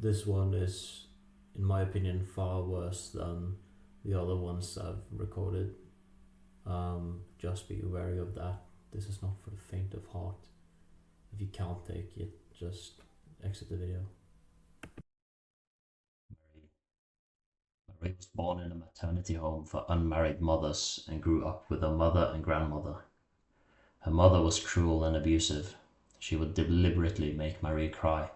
This one is, in my opinion, far worse than the other ones I've recorded. Just be wary of that. This is not for the faint of heart. If you can't take it, just exit the video. Marie was born in a maternity home for unmarried mothers and grew up with her mother and grandmother. Her mother was cruel and abusive. She would deliberately make Marie cry,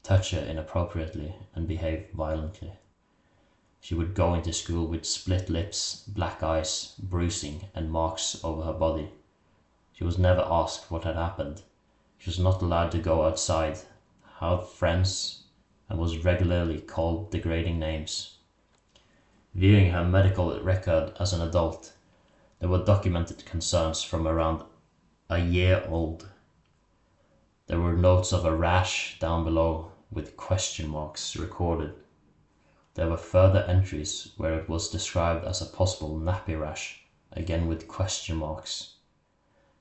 touch her inappropriately, and behave violently. She would go into school with split lips, black eyes, bruising, and marks over her body. She was never asked what had happened. She was not allowed to go outside, have friends, and was regularly called degrading names. Viewing her medical record as an adult, there were documented concerns from around a year old. There were notes of a rash down below with question marks recorded. There were further entries where it was described as a possible nappy rash, again with question marks.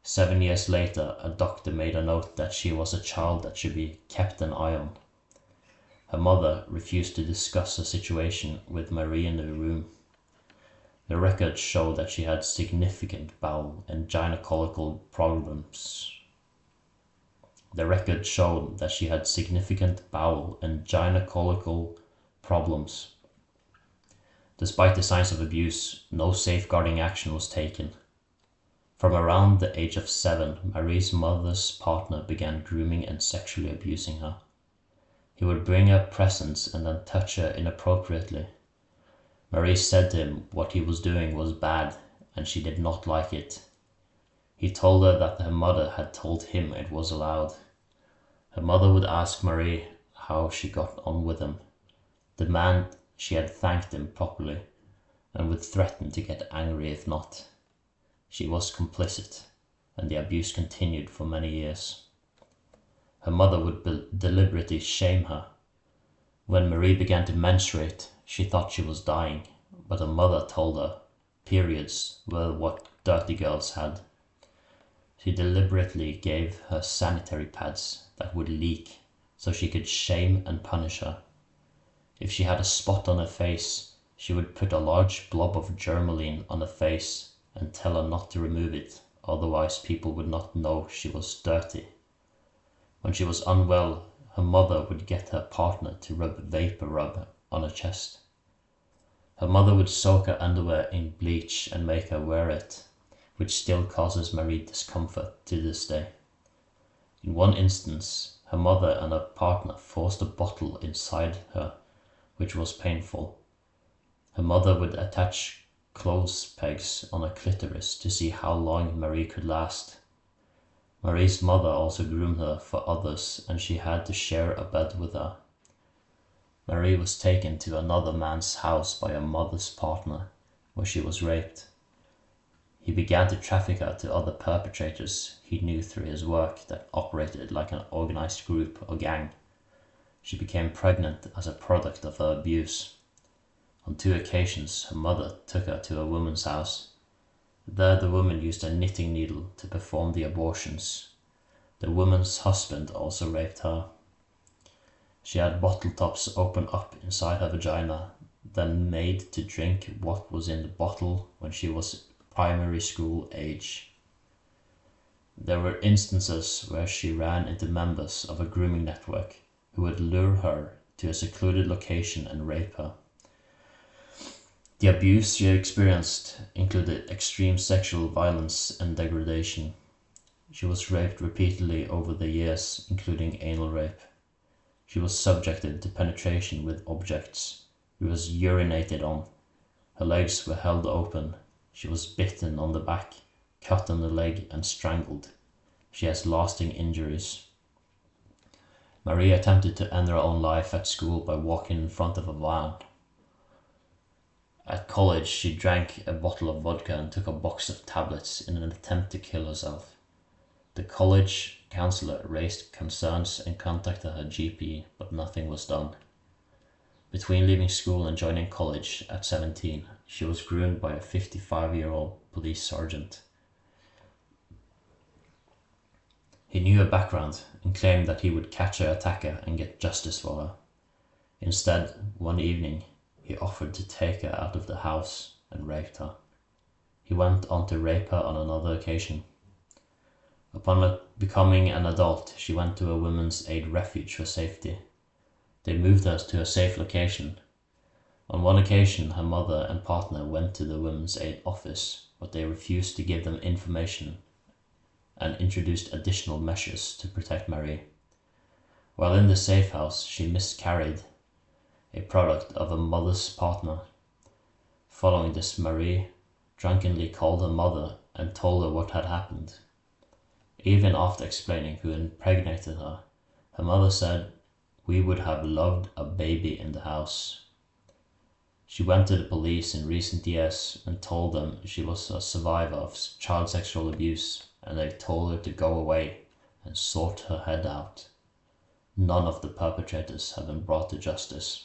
7 years later, a doctor made a note that she was a child that should be kept an eye on. Her mother refused to discuss the situation with Marie in the room. The records show that she had significant bowel and gynecological problems. The records show that she had significant bowel and gynecological problems. Despite the signs of abuse, no safeguarding action was taken. From around the age of 7, Marie's mother's partner began grooming and sexually abusing her. He would bring her presents and then touch her inappropriately. Marie said to him what he was doing was bad and she did not like it. He told her that her mother had told him it was allowed. Her mother would ask Marie how she got on with him, demand she had thanked him properly, and would threaten to get angry if not. She was complicit, and the abuse continued for many years. Her mother would deliberately shame her. When Marie began to menstruate, she thought she was dying, but her mother told her periods were what dirty girls had. She deliberately gave her sanitary pads that would leak so she could shame and punish her. If she had a spot on her face, she would put a large blob of germaline on her face and tell her not to remove it, otherwise people would not know she was dirty. When she was unwell, her mother would get her partner to rub vapor rub on her chest. Her mother would soak her underwear in bleach and make her wear it, which still causes Marie discomfort to this day. In one instance, her mother and her partner forced a bottle inside her, which was painful. Her mother would attach clothes pegs on her clitoris to see how long Marie could last. Marie's mother also groomed her for others, and she had to share a bed with her. Marie was taken to another man's house by her mother's partner, where she was raped. He began to traffic her to other perpetrators he knew through his work that operated like an organized group or gang. She became pregnant as a product of her abuse. On 2 occasions, her mother took her to a woman's house. There the woman used a knitting needle to perform the abortions. The woman's husband also raped her. She had bottle tops open up inside her vagina, then made to drink what was in the bottle when she was primary school age. There were instances where she ran into members of a grooming network who would lure her to a secluded location and rape her. The abuse she experienced included extreme sexual violence and degradation. She was raped repeatedly over the years, including anal rape. She was subjected to penetration with objects. She was urinated on. Her legs were held open. She was bitten on the back, cut on the leg, and strangled. She has lasting injuries. Marie attempted to end her own life at school by walking in front of a van. At college, she drank a bottle of vodka and took a box of tablets in an attempt to kill herself. The college counselor raised concerns and contacted her GP, but nothing was done. Between leaving school and joining college at 17, she was groomed by a 55-year-old police sergeant. He knew her background and claimed that he would catch her attacker and get justice for her. Instead, one evening, he offered to take her out of the house and raped her. He went on to rape her on another occasion. Upon becoming an adult, she went to a women's aid refuge for safety. They moved her to a safe location. On one occasion, her mother and partner went to the women's aid office, but they refused to give them information and introduced additional measures to protect Marie. While in the safe house, she miscarried, a product of a mother's partner. Following this, Marie drunkenly called her mother and told her what had happened. Even after explaining who impregnated her, her mother said, "We would have loved a baby in the house." She went to the police in recent years and told them she was a survivor of child sexual abuse, and they told her to go away and sort her head out. None of the perpetrators have been brought to justice.